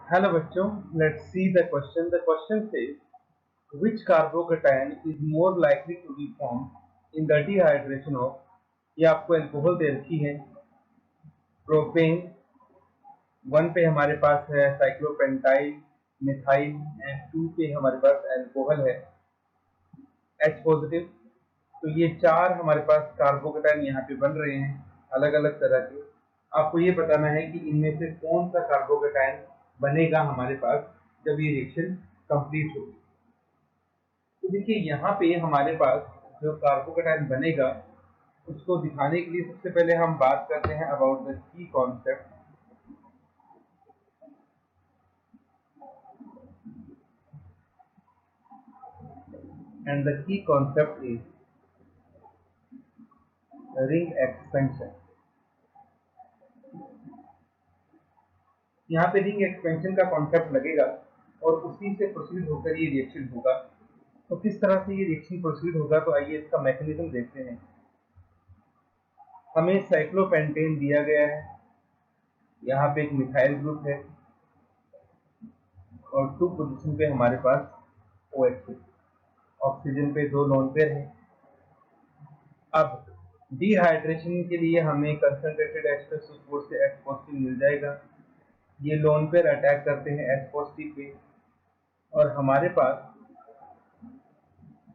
Hello बच्चों, let's see the question. The question says which carbocation is more likely to be formed in the dehydration of, ये आपको alcohol दे रखी है propane. One पे हमारे पास है साइक्लोपेंटाइल मिथाइल एंड टू पे हमारे पास अल्कोहल है H पॉजिटिव। तो ये चार हमारे पास कार्बोकेटाइन यहाँ पे बन रहे हैं अलग अलग तरह के। आपको ये बताना है कि इनमें से कौन सा कार्बोकेटाइन बनेगा हमारे पास जब ये रिएक्शन कंप्लीट होगी। तो देखिए यहाँ पे हमारे पास जो कार्बोकेटाइन बनेगा उसको दिखाने के लिए सबसे पहले हम बात करते हैं about the key concept. And the key concept is ring expansion. यहाँ पे रिंग एक्सपेंशन का कॉन्सेप्ट लगेगा और उसी से प्रोसीड होकर ये रिएक्शन होगा। तो किस तरह से ये रिएक्शन प्रोसीड होगा, तो आइए इसका मैकेनिज्म देखते हैं। हमें साइक्लोपेंटेन दिया गया है, यहाँ पे एक मिथाइल ग्रुप है और टू पोजीशन पे हमारे पास OH है। ऑक्सीजन पे दो लोन पेयर है। अब डिहाइड्रेशन के लिए हमें कंसंट्रेटेड H+O4 से H पॉजिटिव मिल जाएगा। ये लोन पेयर अटैक करते हैं H पॉजिटिव पे और हमारे पास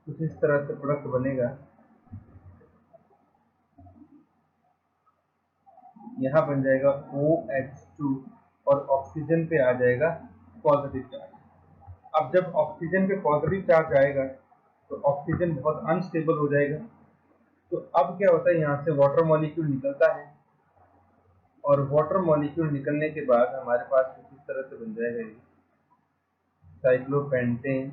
कुछ इस तरह से प्रोडक्ट बनेगा। यहाँ बन जाएगा OH2 और ऑक्सीजन पे आ जाएगा पॉजिटिव चार्ज। अब जब ऑक्सीजन पे पॉजिटिव चार्ज आएगा तो ऑक्सीजन बहुत अनस्टेबल हो जाएगा। तो अब क्या होता है, यहाँ से वाटर मॉलिक्यूल निकलता है और वाटर मॉलिक्यूल निकलने के बाद हमारे पास कुछ इस तरह से बन जाएगा ये साइक्लोपेंटेन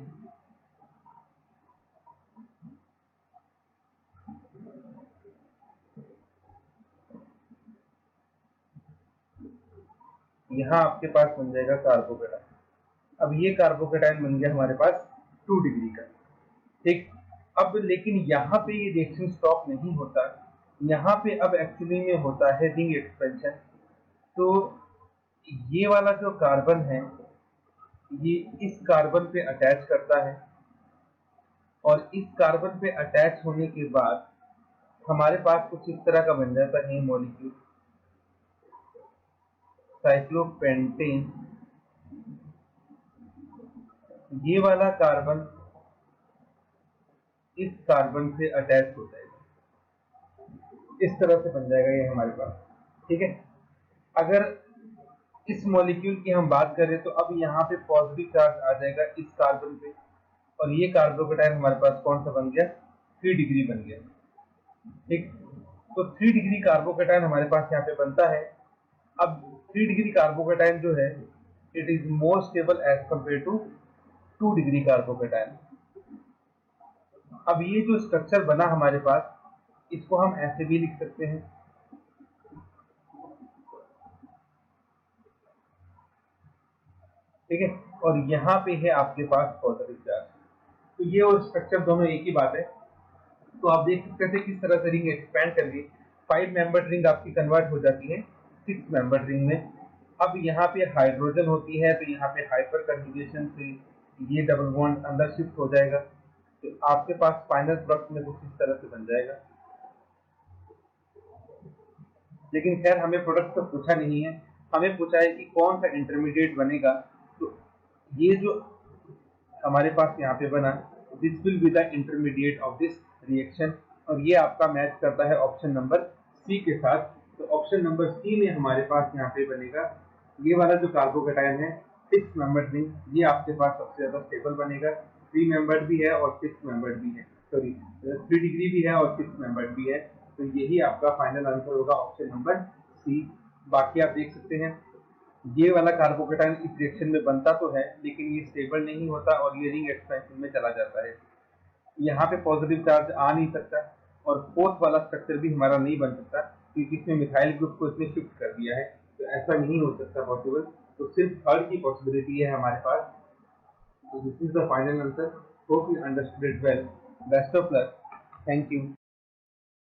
यहाँ आपके पास बन जाएगा कार्बोकेटाइन। अब ये कार्बोकेटाइन बन गया हमारे पास 2 डिग्री का, ठीक। अब लेकिन यहाँ पे ये रिएक्शन स्टॉप नहीं होता, यहाँ पे अब एक्चुअली में होता है रिंग एक्सपेंशन। तो ये वाला जो कार्बन है ये इस कार्बन पे अटैच करता है और इस कार्बन पे अटैच होने के बाद हमारे पास कुछ इस तरह का बन जाता है मॉलिक्यूल साइक्लोपेंटेन। ये वाला कार्बन इस कार्बन से अटैच हो जाएगा, इस तरह से बन जाएगा ये हमारे पास, ठीक है। अगर इस मॉलिक्यूल की हम बात करें तो अब यहाँ पे पॉजिटिव चार्ज आ जाएगा इस कार्बन पे और ये कार्बोकेटाइन हमारे पास कौन सा बन गया, 3 डिग्री बन गया, ठीक। तो 3 डिग्री कार्बोकेटाइन हमारे पास यहाँ पे बनता है। अब 3 डिग्री कार्बोकेटाइन जो है it is more stable as compare to 2 degree carbocation. अब ये जो स्ट्रक्चर बना हमारे पास इसको हम ऐसे भी लिख सकते हैं, ठीक है। और यहाँ पे है आपके पास पॉजिटिव चार्ज। तो ये और स्ट्रक्चर दोनों एक ही बात है। तो आप देख सकते थे किस तरह से रिंग एक्सपैंड कर गई। 5 मेंबर्ड रिंग आपकी कन्वर्ट हो जाती है 6 मेंबर्ड रिंग में। अब यहाँ पे हाइड्रोजन होती है तो यहाँ पे हाइपर कंजुगेशन से ये डबल बॉन्ड अंदर शिफ्ट हो जाएगा। तो आपके पास फाइनल प्रोडक्ट में कुछ इस तरह से बन जाएगा। लेकिन खैर हमें प्रोडक्ट तो पूछा नहीं है, हमें पूछा है कि कौन सा इंटरमीडिएट बनेगा। तो ये जो हमारे पास यहाँ पे बना this will be the intermediate of this reaction और ये आपका मैच करता है ऑप्शन नंबर सी के साथ। तो ऑप्शन नंबर सी में हमारे पास यहाँ पे बनेगा ये वाला जो कार्बोकेटाइन है 6 मेंबर्ड रिंग, ये आपके पास सबसे ज्यादा स्टेबल बनेगा। 3 मेंबर्ड भी है और 6 मेंबर्ड भी है, सॉरी 3 डिग्री भी है और 6 मेंबर्ड भी है। तो यही आपका फाइनल आंसर होगा ऑप्शन नंबर सी। बाकी आप देख सकते हैं ये वाला कार्बोकेटाइन इस रिएक्शन में बनता तो है लेकिन ये स्टेबल नहीं होता और ये रिंग एक्सपेंशन में चला जाता है। यहाँ पे पॉजिटिव चार्ज आ नहीं सकता और फोर्थ वाला स्ट्रक्चर भी हमारा नहीं बन सकता क्योंकि इसमें मिथाइल ग्रुप को इसमें शिफ्ट कर दिया है। तो ऐसा नहीं हो सकता पॉसिबल। तो सिर्फ थर्ड की पॉसिबिलिटी है हमारे पास। तो this is the final answer. Hope you understood it well. Best of luck. Thank you.